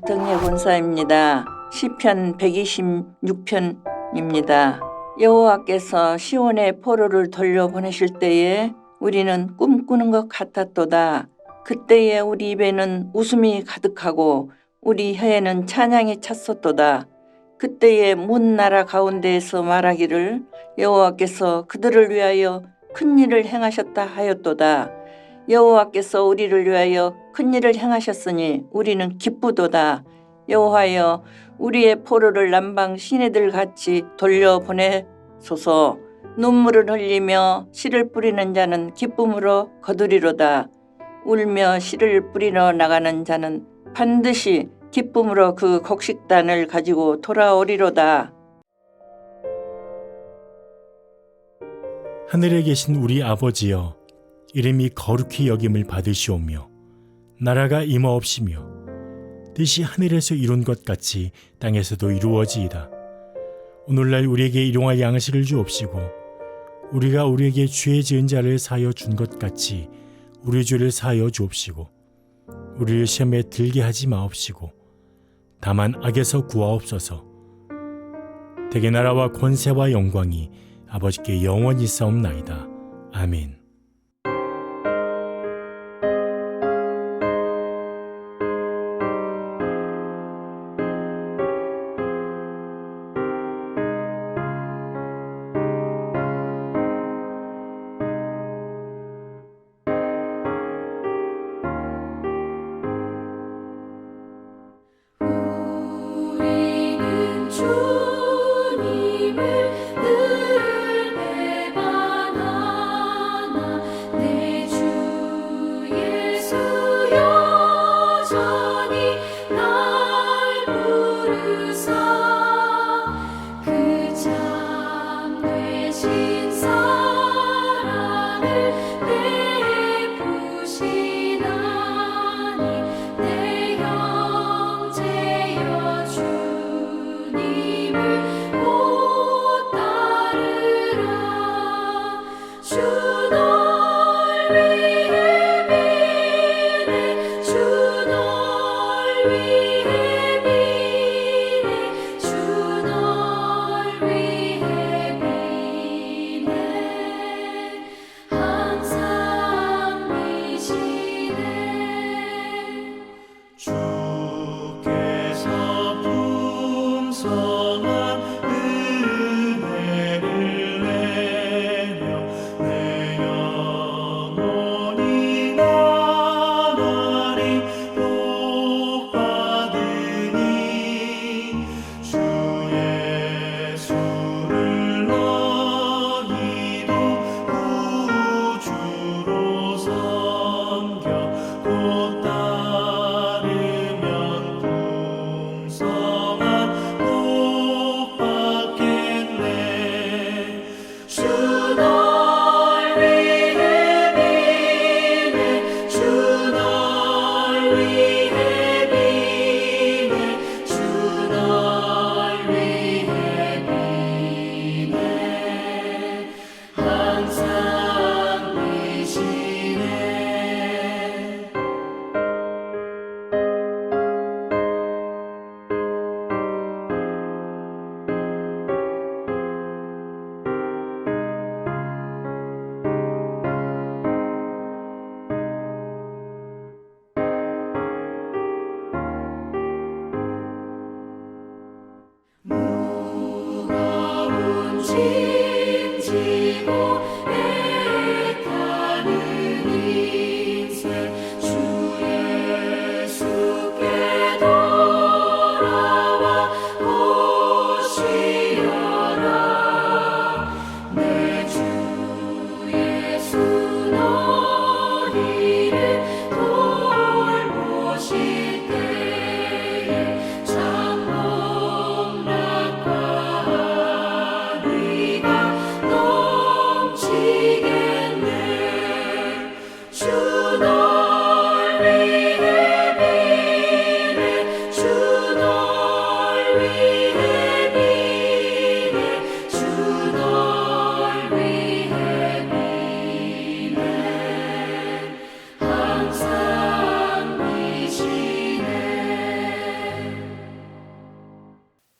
박정혜 권사입니다. 시편 126편입니다. 여호와께서 시온의 포로를 돌려보내실 때에 우리는 꿈꾸는 것 같았도다. 그때에 우리 입에는 웃음이 가득하고 우리 혀에는 찬양이 찼었도다. 그때에 문 나라 가운데에서 말하기를 여호와께서 그들을 위하여 큰 일을 행하셨다 하였도다. 여호와께서 우리를 위하여 큰 일을 행하셨으니 우리는 기쁘도다. 여호와여 우리의 포로를 남방 시내들 같이 돌려보내소서. 눈물을 흘리며 씨를 뿌리는 자는 기쁨으로 거두리로다. 울며 씨를 뿌리러 나가는 자는 반드시 기쁨으로 그 곡식단을 가지고 돌아오리로다. 하늘에 계신 우리 아버지여, 이름이 거룩히 여김을 받으시오며 나라가 임하옵시며 뜻이 하늘에서 이룬 것 같이 땅에서도 이루어지이다. 오늘날 우리에게 일용할 양식을 주옵시고 우리가 우리에게 죄 지은 자를 사하여 준 것 같이 우리 죄를 사하여 주옵시고 우리를 시험에 들게 하지 마옵시고 다만 악에서 구하옵소서. 대개 나라와 권세와 영광이 아버지께 영원히 있사옵나이다. 아멘. 우리는 주님을 늘 배반하나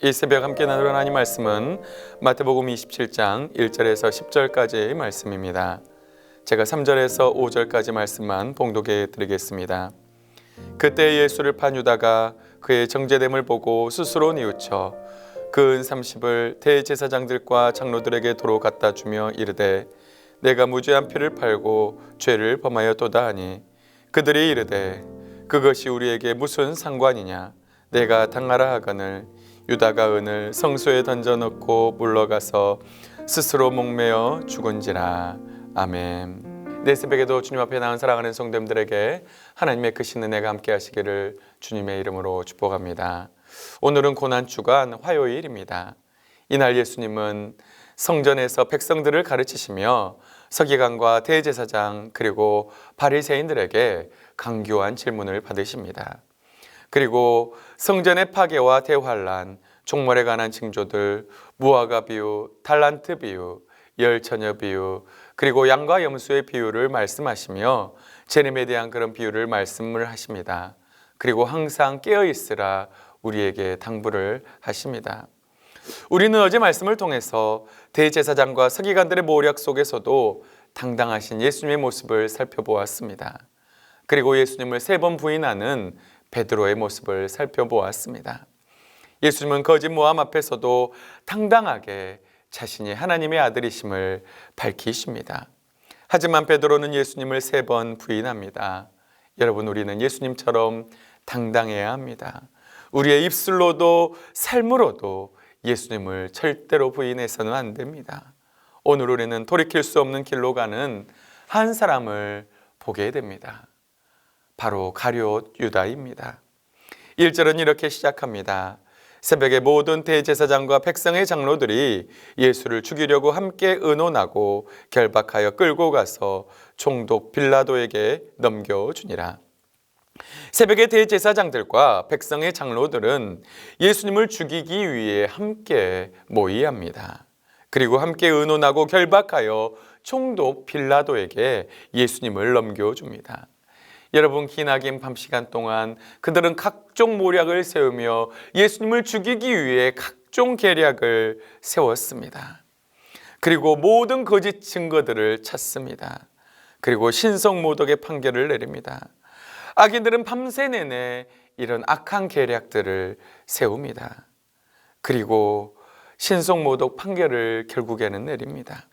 이 새벽 함께 나눌 하나님 말씀은 마태복음 27장 1절에서 10절까지의 말씀입니다. 제가 3절에서 5절까지 말씀만 봉독해 드리겠습니다. 그때 예수를 판 유다가 그의 정죄됨을 보고 스스로 뉘우쳐 그 은 30을 대제사장들과 장로들에게 도로 갖다 주며 이르되 내가 무죄한 피를 팔고 죄를 범하였도다 하니 그들이 이르되 그것이 우리에게 무슨 상관이냐 내가 당하라 하거늘 유다가 은을 성소에 던져넣고 물러가서 스스로 목매어 죽은지라. 아멘. 내 새벽에도 주님 앞에 나온 사랑하는 성도님들에게 하나님의 크신 은혜가 함께 하시기를 주님의 이름으로 축복합니다. 오늘은 고난주간 화요일입니다. 이날 예수님은 성전에서 백성들을 가르치시며 서기관과 대제사장 그리고 바리새인들에게 강교한 질문을 받으십니다. 그리고 성전의 파괴와 대환란, 종말에 관한 징조들, 무화과 비유, 달란트 비유, 열처녀 비유, 그리고 양과 염소의 비유를 말씀하시며 재림에 대한 그런 비유를 말씀을 하십니다. 그리고 항상 깨어 있으라 우리에게 당부를 하십니다. 우리는 어제 말씀을 통해서 대제사장과 서기관들의 모략 속에서도 당당하신 예수님의 모습을 살펴보았습니다. 그리고 예수님을 3번 부인하는 베드로의 모습을 살펴보았습니다. 예수님은 거짓 모함 앞에서도 당당하게 자신이 하나님의 아들이심을 밝히십니다. 하지만 베드로는 예수님을 3번 부인합니다. 여러분, 우리는 예수님처럼 당당해야 합니다. 우리의 입술로도 삶으로도 예수님을 절대로 부인해서는 안 됩니다. 오늘 우리는 돌이킬 수 없는 길로 가는 한 사람을 보게 됩니다. 바로 가룟 유다입니다. 1절은 이렇게 시작합니다. 새벽에 모든 대제사장과 백성의 장로들이 예수를 죽이려고 함께 의논하고 결박하여 끌고 가서 총독 빌라도에게 넘겨주니라. 새벽에 대제사장들과 백성의 장로들은 예수님을 죽이기 위해 함께 모의합니다. 그리고 함께 의논하고 결박하여 총독 빌라도에게 예수님을 넘겨줍니다. 여러분, 기나긴 밤시간 동안 그들은 각종 모략을 세우며 예수님을 죽이기 위해 각종 계략을 세웠습니다. 그리고 모든 거짓 증거들을 찾습니다. 그리고 신성모독의 판결을 내립니다. 악인들은 밤새 내내 이런 악한 계략들을 세웁니다. 그리고 신성모독 판결을 결국에는 내립니다.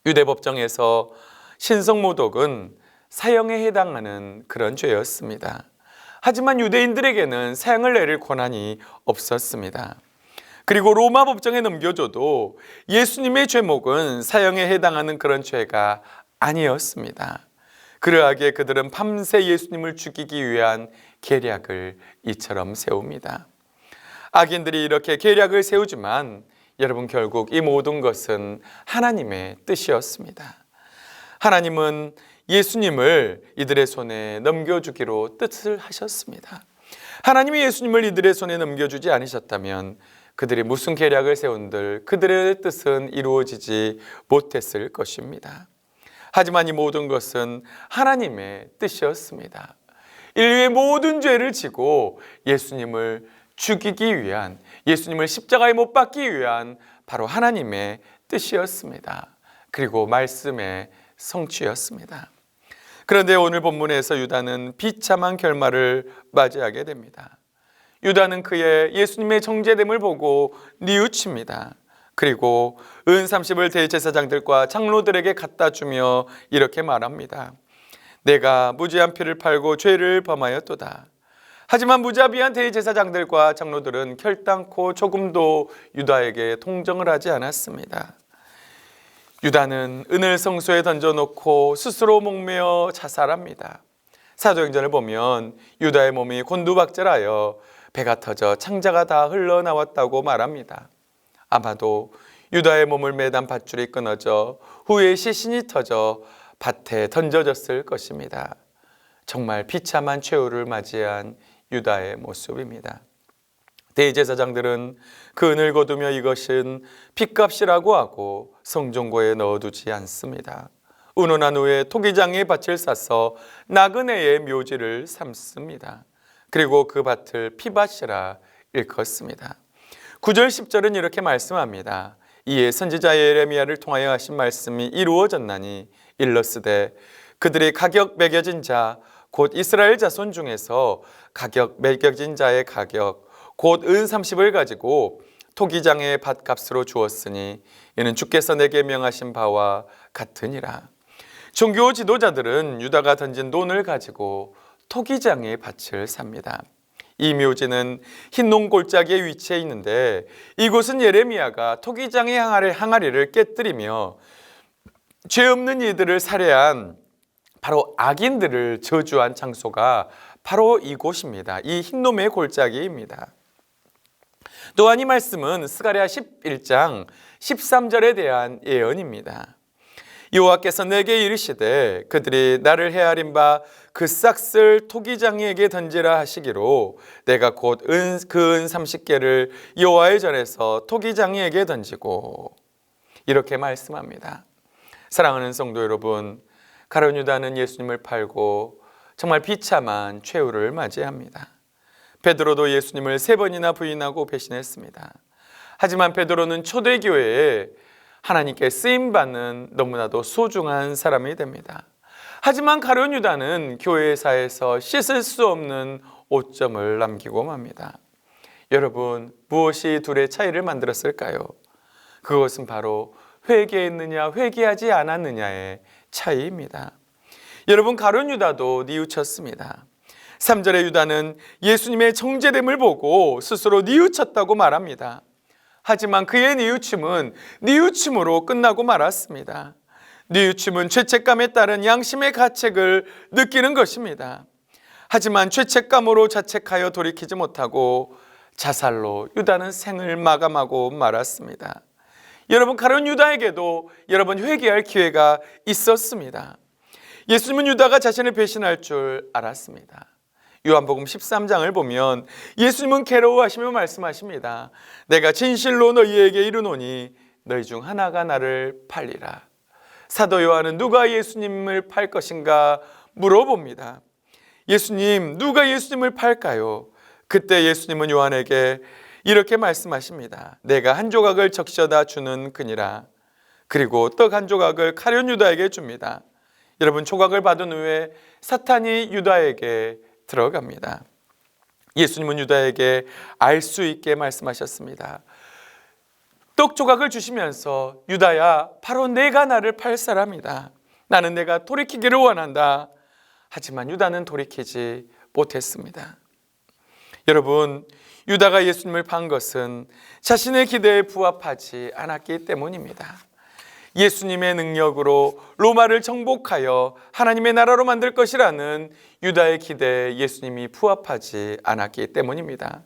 유대법정에서 신성모독은 사형에 해당하는 그런 죄였습니다. 하지만 유대인들에게는 사형을 내릴 권한이 없었습니다. 그리고 로마 법정에 넘겨줘도 예수님의 죄목은 사형에 해당하는 그런 죄가 아니었습니다. 그러하기에 그들은 밤새 예수님을 죽이기 위한 계략을 이처럼 세웁니다. 악인들이 이렇게 계략을 세우지만 여러분, 결국 이 모든 것은 하나님의 뜻이었습니다. 하나님은 예수님을 이들의 손에 넘겨주기로 뜻을 하셨습니다. 하나님이 예수님을 이들의 손에 넘겨주지 않으셨다면 그들이 무슨 계략을 세운들 그들의 뜻은 이루어지지 못했을 것입니다. 하지만 이 모든 것은 하나님의 뜻이었습니다. 인류의 모든 죄를 지고 예수님을 죽이기 위한, 예수님을 십자가에 못 박기 위한 바로 하나님의 뜻이었습니다. 그리고 말씀의 성취였습니다. 그런데 오늘 본문에서 유다는 비참한 결말을 맞이하게 됩니다. 유다는 그의 예수님의 정죄됨을 보고 뉘우칩니다. 그리고 은 30을 대제사장들과 장로들에게 갖다 주며 이렇게 말합니다. 내가 무죄한 피를 팔고 죄를 범하였도다. 하지만 무자비한 대제사장들과 장로들은 결단코 조금도 유다에게 동정을 하지 않았습니다. 유다는 은을 성소에 던져놓고 스스로 목매어 자살합니다. 사도행전을 보면 유다의 몸이 곤두박질하여 배가 터져 창자가 다 흘러나왔다고 말합니다. 아마도 유다의 몸을 매단 밧줄이 끊어져 후에 시신이 터져 밭에 던져졌을 것입니다. 정말 비참한 최후를 맞이한 유다의 모습입니다. 대제사장들은 그 은을 거두며 이것은 핏값이라고 하고 성전고에 넣어두지 않습니다. 운운한 후에 토기장에 밭을 싸서 나그네의 묘지를 삼습니다. 그리고 그 밭을 피밭이라 일컫습니다. 9절 10절은 이렇게 말씀합니다. 이에 선지자 예레미야를 통하여 하신 말씀이 이루어졌나니 일러스되 그들이 가격 매겨진 자 곧 이스라엘 자손 중에서 가격 매겨진 자의 가격 곧 은 30을 가지고 토기장의 밭값으로 주었으니 이는 주께서 내게 명하신 바와 같으니라. 종교 지도자들은 유다가 던진 돈을 가지고 토기장의 밭을 삽니다. 이 묘지는 흰농 골짜기에 위치해 있는데 이곳은 예레미야가 토기장의 항아리를 깨뜨리며 죄 없는 이들을 살해한 바로 악인들을 저주한 장소가 바로 이곳입니다. 이 흰놈의 골짜기입니다. 또한 이 말씀은 스가랴 11장 13절에 대한 예언입니다. 여호와께서 내게 이르시되 그들이 나를 헤아린 바 그 싹을 토기장이에게 던지라 하시기로 내가 곧 그 은 30개를 여호와의 전에서 토기장이에게 던지고 이렇게 말씀합니다. 사랑하는 성도 여러분, 가룟 유다는 예수님을 팔고 정말 비참한 최후를 맞이합니다. 베드로도 예수님을 3번이나 부인하고 배신했습니다. 하지만 베드로는 초대교회에 하나님께 쓰임받는 너무나도 소중한 사람이 됩니다. 하지만 가룟 유다는 교회사에서 씻을 수 없는 오점을 남기고 맙니다. 여러분, 무엇이 둘의 차이를 만들었을까요? 그것은 바로 회개했느냐 회개하지 않았느냐의 차이입니다. 여러분, 가룟 유다도 뉘우쳤습니다. 3절의 유다는 예수님의 정죄됨을 보고 스스로 뉘우쳤다고 말합니다. 하지만 그의 뉘우침은 뉘우침으로 끝나고 말았습니다. 뉘우침은 죄책감에 따른 양심의 가책을 느끼는 것입니다. 하지만 죄책감으로 자책하여 돌이키지 못하고 자살로 유다는 생을 마감하고 말았습니다. 여러분, 가룟 유다에게도 여러분 회개할 기회가 있었습니다. 예수님은 유다가 자신을 배신할 줄 알았습니다. 요한복음 13장을 보면 예수님은 괴로워하시며 말씀하십니다. 내가 진실로 너희에게 이르노니 너희 중 하나가 나를 팔리라. 사도 요한은 누가 예수님을 팔 것인가 물어봅니다. 예수님, 누가 예수님을 팔까요? 그때 예수님은 요한에게 이렇게 말씀하십니다. 내가 한 조각을 적셔다 주는 그니라. 그리고 떡 한 조각을 가룟 유다에게 줍니다. 여러분, 조각을 받은 후에 사탄이 유다에게 들어갑니다. 예수님은 유다에게 알 수 있게 말씀하셨습니다. 떡 조각을 주시면서 유다야, 바로 내가 나를 팔 사람이다. 나는 내가 돌이키기를 원한다. 하지만 유다는 돌이키지 못했습니다. 여러분, 유다가 예수님을 판 것은 자신의 기대에 부합하지 않았기 때문입니다. 예수님의 능력으로 로마를 정복하여 하나님의 나라로 만들 것이라는 유다의 기대에 예수님이 부합하지 않았기 때문입니다.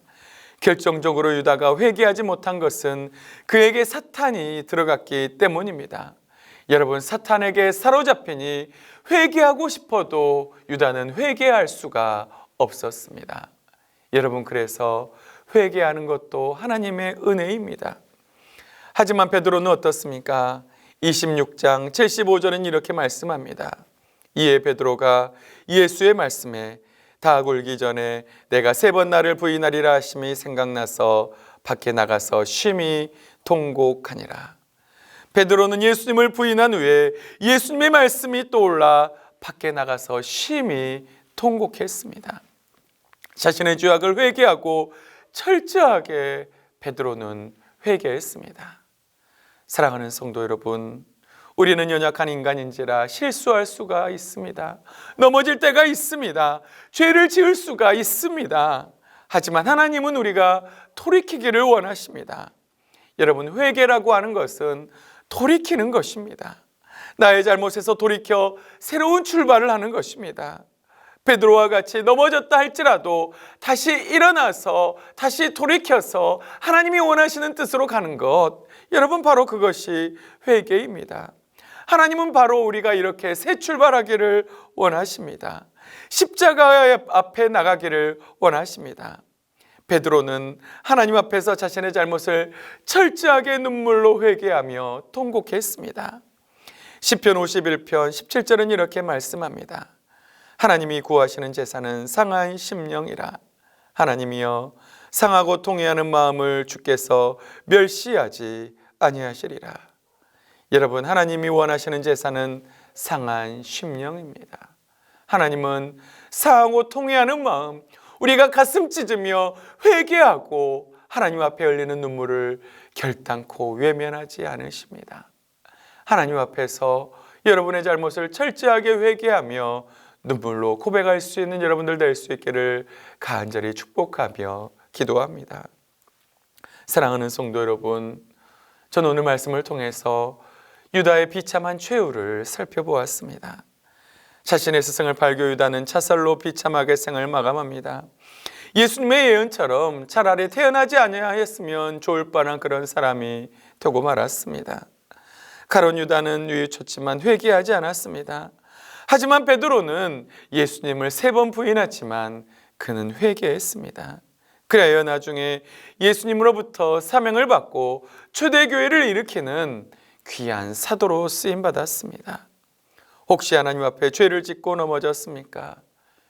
결정적으로 유다가 회개하지 못한 것은 그에게 사탄이 들어갔기 때문입니다. 여러분, 사탄에게 사로잡히니 회개하고 싶어도 유다는 회개할 수가 없었습니다. 여러분, 그래서 회개하는 것도 하나님의 은혜입니다. 하지만 베드로는 어떻습니까? 26장 75절은 이렇게 말씀합니다. 이에 베드로가 예수의 말씀에 다 굴기 전에 내가 3번 나를 부인하리라 하심이 생각나서 밖에 나가서 심히 통곡하니라. 베드로는 예수님을 부인한 후에 예수님의 말씀이 떠올라 밖에 나가서 심히 통곡했습니다. 자신의 죄악을 회개하고 철저하게 베드로는 회개했습니다. 사랑하는 성도 여러분, 우리는 연약한 인간인지라 실수할 수가 있습니다. 넘어질 때가 있습니다. 죄를 지을 수가 있습니다. 하지만 하나님은 우리가 돌이키기를 원하십니다. 여러분, 회개라고 하는 것은 돌이키는 것입니다. 나의 잘못에서 돌이켜 새로운 출발을 하는 것입니다. 베드로와 같이 넘어졌다 할지라도 다시 일어나서 다시 돌이켜서 하나님이 원하시는 뜻으로 가는 것, 여러분, 바로 그것이 회개입니다. 하나님은 바로 우리가 이렇게 새 출발하기를 원하십니다. 십자가 앞에 나가기를 원하십니다. 베드로는 하나님 앞에서 자신의 잘못을 철저하게 눈물로 회개하며 통곡했습니다. 시편 51편 17절은 이렇게 말씀합니다. 하나님이 구하시는 제사는 상한 심령이라. 하나님이여, 상하고 통회하는 마음을 주께서 멸시하지 아니하시리라. 여러분, 하나님이 원하시는 제사는 상한 심령입니다. 하나님은 상하고 통회하는 마음, 우리가 가슴 찢으며 회개하고 하나님 앞에 흘리는 눈물을 결단코 외면하지 않으십니다. 하나님 앞에서 여러분의 잘못을 철저하게 회개하며 눈물로 고백할 수 있는 여러분들 될 수 있기를 간절히 축복하며 기도합니다. 사랑하는 성도 여러분, 저는 오늘 말씀을 통해서 유다의 비참한 최후를 살펴보았습니다. 자신의 스승을 팔고 유다는 차살로 비참하게 생을 마감합니다. 예수님의 예언처럼 차라리 태어나지 아니하였으면 좋을 뻔한 그런 사람이 되고 말았습니다. 가룟 유다는 뉘우쳤지만 회개하지 않았습니다. 하지만 베드로는 예수님을 3번 부인했지만 그는 회개했습니다. 그래야 나중에 예수님으로부터 사명을 받고 초대교회를 일으키는 귀한 사도로 쓰임받았습니다. 혹시 하나님 앞에 죄를 짓고 넘어졌습니까?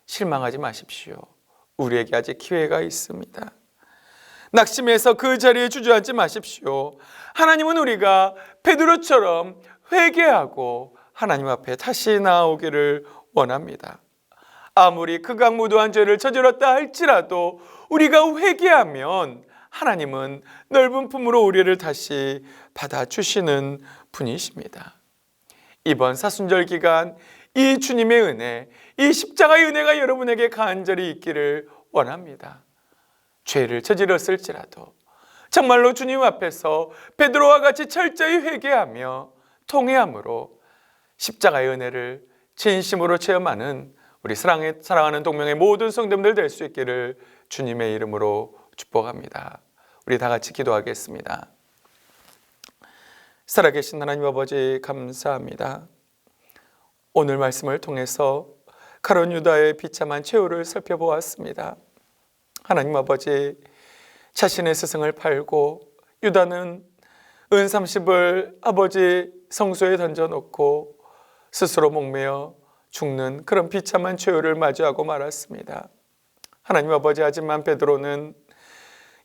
실망하지 마십시오. 우리에게 아직 기회가 있습니다. 낙심해서 그 자리에 주저앉지 마십시오. 하나님은 우리가 베드로처럼 회개하고 하나님 앞에 다시 나오기를 원합니다. 아무리 극악무도한 죄를 저질렀다 할지라도 우리가 회개하면 하나님은 넓은 품으로 우리를 다시 받아주시는 분이십니다. 이번 사순절 기간 이 주님의 은혜, 이 십자가의 은혜가 여러분에게 간절히 있기를 원합니다. 죄를 저질렀을지라도 정말로 주님 앞에서 베드로와 같이 철저히 회개하며 통회함으로 십자가의 은혜를 진심으로 체험하는 우리 사랑하는 동명의 모든 성도님들 될 수 있기를 주님의 이름으로 축복합니다. 우리 다 같이 기도하겠습니다. 살아계신 하나님 아버지, 감사합니다. 오늘 말씀을 통해서 가룟 유다의 비참한 최후를 살펴보았습니다. 하나님 아버지, 자신의 스승을 팔고 유다는 은 30을 아버지 성소에 던져놓고 스스로 목매어 죽는 그런 비참한 최후를 마주하고 말았습니다. 하나님 아버지, 하지만 베드로는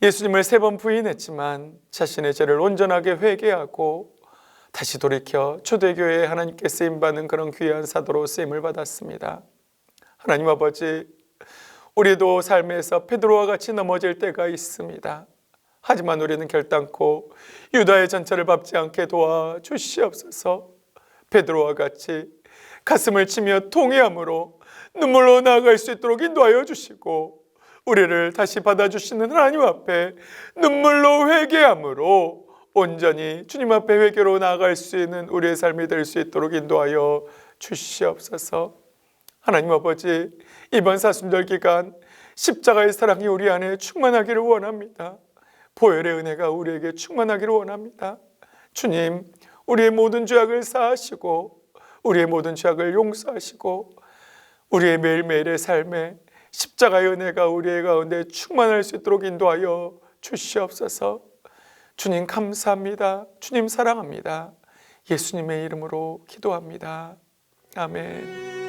예수님을 3번 부인했지만 자신의 죄를 온전하게 회개하고 다시 돌이켜 초대교회에 하나님께 쓰임받는 그런 귀한 사도로 쓰임을 받았습니다. 하나님 아버지, 우리도 삶에서 베드로와 같이 넘어질 때가 있습니다. 하지만 우리는 결단코 유다의 전차를 밟지 않게 도와주시옵소서. 베드로와 같이 가슴을 치며 통회함으로 눈물로 나아갈 수 있도록 인도하여 주시고, 우리를 다시 받아주시는 하나님 앞에 눈물로 회개함으로 온전히 주님 앞에 회개로 나아갈 수 있는 우리의 삶이 될 수 있도록 인도하여 주시옵소서. 하나님 아버지, 이번 사순절 기간 십자가의 사랑이 우리 안에 충만하기를 원합니다. 보혈의 은혜가 우리에게 충만하기를 원합니다. 주님, 우리의 모든 죄악을 사하시고 우리의 모든 죄악을 용서하시고 우리의 매일매일의 삶에 십자가의 은혜가 우리의 가운데 충만할 수 있도록 인도하여 주시옵소서. 주님 감사합니다. 주님 사랑합니다. 예수님의 이름으로 기도합니다. 아멘.